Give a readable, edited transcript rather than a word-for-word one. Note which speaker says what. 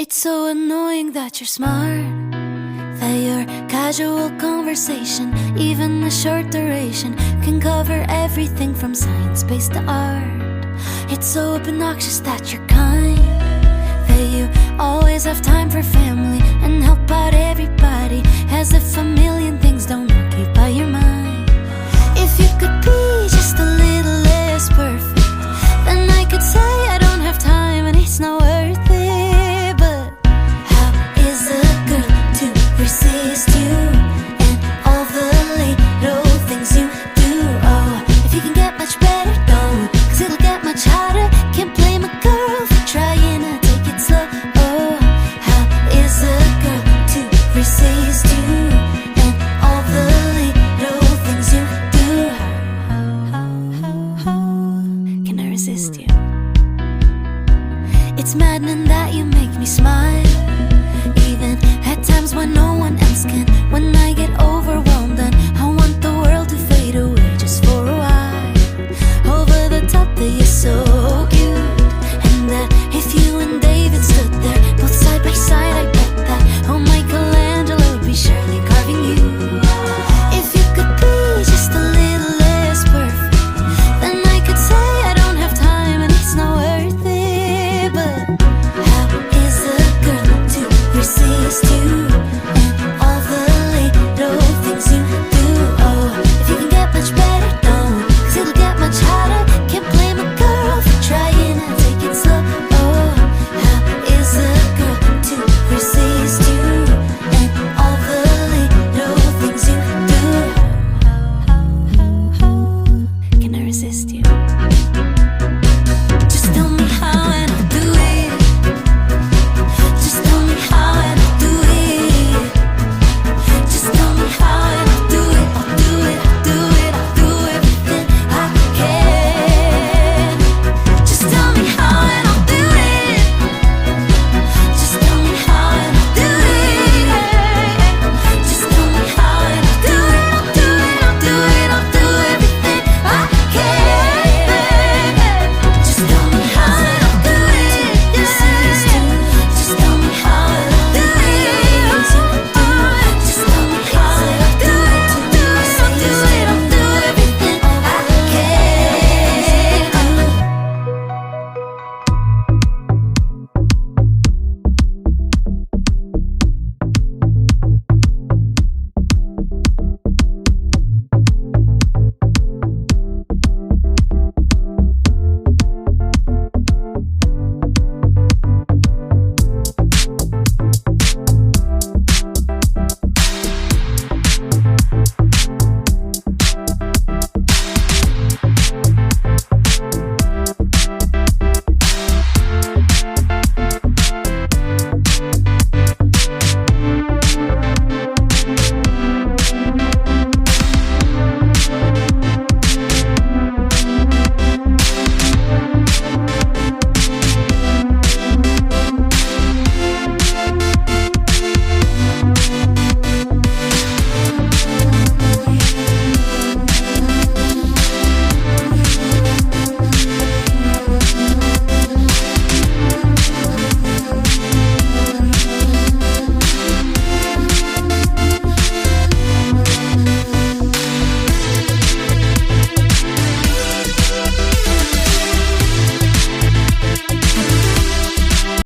Speaker 1: It's so annoying that you're smart, that your casual conversation, even a short duration, can cover everything from science-based to art. It's so obnoxious that you're kind, that you always have time for family and help out everybody, as if a million things don't occupy your mind. If you could be just a little less perfect, then I could say I don't have time and it's not worth it. But how is a girl to resist you and all the little things you do? Oh, if you can get much better, don't, cause it'll get much harder. Can't blame a girl for trying to take it slow. Oh, how is a girl to resist you and all the little things you do? How can I resist you? It's maddening that you make me smile, even at times when no one else can.